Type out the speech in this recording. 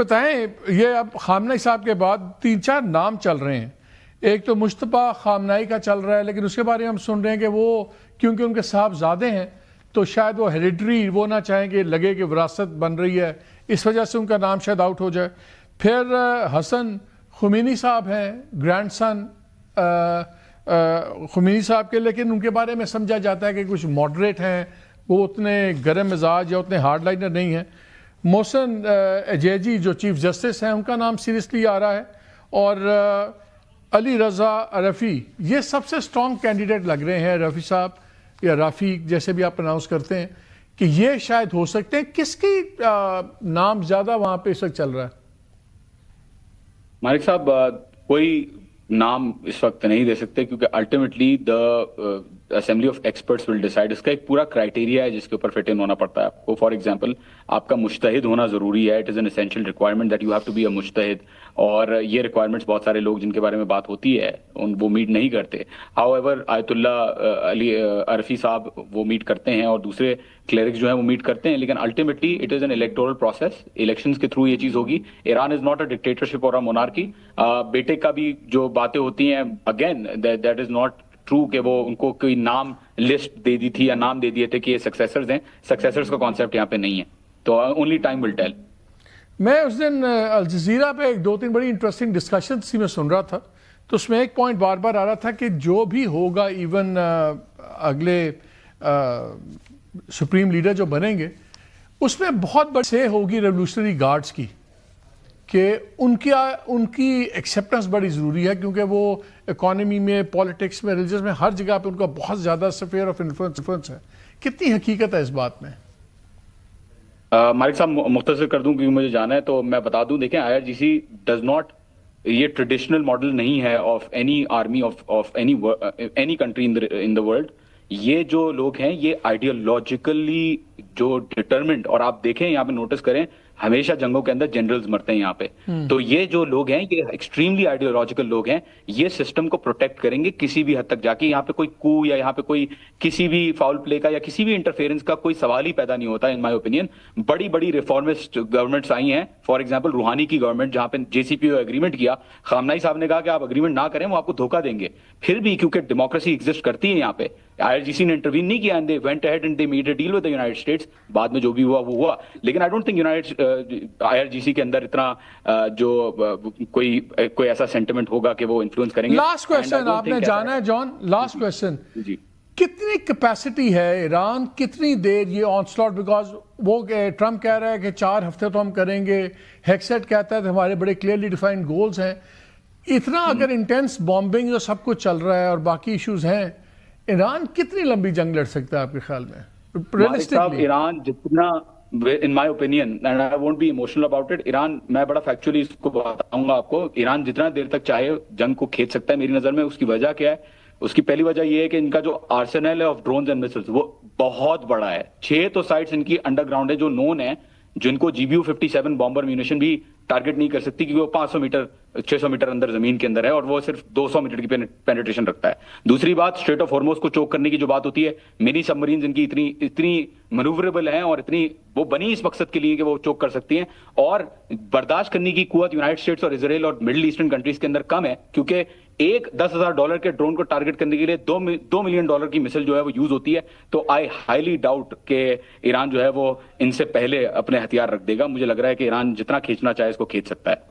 بتائیں، یہ اب خامنہ ای صاحب کے بعد 3-4 نام چل رہے ہیں. ایک تو مجتبیٰ خامنہ ای کا چل رہا ہے، لیکن اس کے بارے میں ہم سن رہے ہیں کہ وہ کیونکہ ان کے صاحبزادے ہیں تو شاید وہ ہیریڈری وہ نہ چاہیں کہ لگے کہ وراثت بن رہی ہے، اس وجہ سے ان کا نام شاید آؤٹ ہو جائے. پھر حسن خمینی صاحب ہیں، گرینڈ سن خمینی صاحب کے، لیکن ان کے بارے میں سمجھا جاتا ہے کہ کچھ ماڈریٹ ہیں، وہ اتنے گرم مزاج یا اتنے ہارڈ لائنر نہیں ہیں. محسن اجیجی جو چیف جسٹس ہیں، ان کا نام سیریسلی آ رہا ہے، اور علی رضا رفیع یہ سب سے سٹرونگ کینڈیڈیٹ لگ رہے ہیں. رفیع صاحب یا رافی جیسے بھی آپ پرناؤنس کرتے ہیں، کہ یہ شاید ہو سکتے ہیں. کس کی نام زیادہ وہاں پہ اس وقت چل رہا ہے؟ مالک صاحب کوئی نام اس وقت نہیں دے سکتے، کیونکہ ultimately assembly of experts will decide. اس کا ایک پورا کرائٹیریا ہے جس کے اوپر فٹ ان ہونا پڑتا ہے آپ کو. فار ایگزامپل آپ کا مجتہد ہونا ضروری ہے. It is an essential requirement that you have to be a مجتہد، اور یہ ریکوائرمنٹس بہت سارے لوگ جن کے بارے میں بات ہوتی ہے وہ میٹ نہیں کرتے. ہاؤ ایور آیت اللہ علی عرفی صاحب وہ میٹ کرتے ہیں، اور دوسرے کلیرکس جو ہیں وہ میٹ کرتے ہیں، لیکن ultimately it is N electoral process. Elections کے تھرو یہ چیز ہوگی. Iran is not a dictatorship اور اے مونارکی. بیٹے کا بھی جو باتیں ہوتی ہیں، again that is not true کہ وہ ان کو کوئی نام لسٹ دے دی تھی یا نام دے دیے تھے کہ یہ سکسیسرز ہیں. سکسیسرز کا کانسیپٹ یہاں پہ نہیں ہے، تو اونلی ٹائم ول ٹیل. میں اس دن الجزیرہ پہ 2-3 بڑی انٹرسٹنگ ڈسکشن سی میں سن رہا تھا، تو اس میں ایک پوائنٹ بار بار آ رہا تھا کہ جو بھی ہوگا، ایون اگلے سپریم لیڈر جو بنیں گے، اس میں بہت بڑی سے ہوگی ریولوشنری گارڈز کی، کہ ان کی ایکسیپٹنس بڑی ضروری ہے، کیونکہ وہ اکانومی میں، پالیٹکس میں، ریلیجس میں، ہر جگہ پہ ان کا بہت زیادہ اسفیئر آف انفلوئنس ہے. کتنی حقیقت ہے اس بات میں؟ مالک صاحب مختصر کر دوں کیونکہ مجھے جانا ہے، تو میں بتا دوں. دیکھیں IRGC ڈز ناٹ، یہ ٹریڈیشنل ماڈل نہیں ہے of any army of any country in the world. یہ جو لوگ ہیں یہ آئیڈیالوجیکلی جو ڈٹرمنٹ، اور آپ دیکھیں یہاں پہ نوٹس کریں ہمیشہ جنگوں کے اندر جنرلز مرتے ہیں یہاں پہ. تو یہ جو لوگ ہیں یہ ایکسٹریملی آئیڈیالوجیکل لوگ ہیں. یہ سسٹم کو پروٹیکٹ کریں گے کسی بھی حد تک جا کے. یہاں پہ کوئی کو یا یہاں پہ کوئی کسی بھی فاؤل پلے کا یا کسی بھی انٹرفیئرنس کا کوئی سوال ہی پیدا نہیں ہوتا ان مائی اوپینین. بڑی بڑی ریفارمسٹ گورنمنٹس آئی ہیں. فار ایگزامپل روحانی کی گورنمنٹ، جہاں پہ JCPO اگریمنٹ کیا، خامنہ ای صاحب نے کہا کہ آپ اگریمنٹ نہ کریں، وہ آپ کو دھوکہ دیں گے. پھر بھی کیونکہ ڈیموکریسی ایگزسٹ کرتی ہے یہاں پہ، IRGC نے انٹروین نہیں کیا، and they went ahead and they made a deal with the United States. بعد میں جو بھی ہوا وہ ہوا. لیکن I don't think IRGC کے اندر اتنا جو کوئی ایسا سینٹیمنٹ ہوگا کہ وہ انفلوئنس کریں گے. لاسٹ کویسچن آپ نے جانا ہے جان، لاسٹ کویسچن. جی، کتنی کیپیسٹی ہے ایران، کتنی دیر یہ آن سلاٹ؟ بیکاز وہ ٹرمپ کہہ رہا ہے کہ 4 ہفتے تو ہم کریں گے، ہیکسیٹ کہتا ہے کہ ہمارے بڑے کلیئرلی ڈیفائنڈ گولز ہیں. اتنا اگر انٹینس بامبنگ اور سب کچھ چل رہا ہے اور باقی ایشوز ہیں، ایران کتنی لمبی جنگ لڑ سکتا ہے آپ کے خیال میں ریئلسٹکلی؟ ایران جتنا، in my opinion, and I won't be emotional about it، Iran, میں بڑا فیکچولی اس کو بتاؤں گا آپ کو، ایران جتنا دیر تک چاہے جنگ کو کھینچ سکتا ہے میری نظر میں. اس کی وجہ کیا ہے؟ اس کی پہلی وجہ یہ ہے کہ ان کا جو آرسنل ہے آف ڈرونز اینڈ مسلز وہ بہت بڑا ہے. 6 تو سائٹس ان کی انڈر گراؤنڈ ہے جو نون ہے، جن کو GBU-57 بامبر میونیشن بھی ٹارگٹ نہیں کر سکتی، کیونکہ وہ 500 میٹر 600 میٹر اندر زمین کے اندر ہے، اور وہ صرف 200 میٹر کی پینیٹریشن رکھتا ہے. دوسری بات، اسٹریٹ آف ہارموز کو چوک کرنے کی جو بات ہوتی ہے، منی سب مرینز ان کی اتنی منووریبل ہیں اور اتنی وہ بنی اس مقصد کے لیے کہ وہ چوک کر سکتی ہیں. اور برداشت کرنے کی قوت یونائٹڈ اسٹیٹس اور اسرائیل اور مڈل ایسٹرن کنٹریز کے اندر کم ہے، کیونکہ ایک $10,000 کے ڈرون کو ٹارگٹ کرنے کے لیے $2 ملین کی مسل جو ہے وہ یوز ہوتی ہے. تو آئی ہائیلی ڈاؤٹ کہ ایران جو ہے وہ ان سے پہلے اپنے ہتھیار رکھ دے گا. مجھے لگ رہا ہے کہ ایران جتنا کھینچنا چاہے اس کو کھینچ سکتا ہے.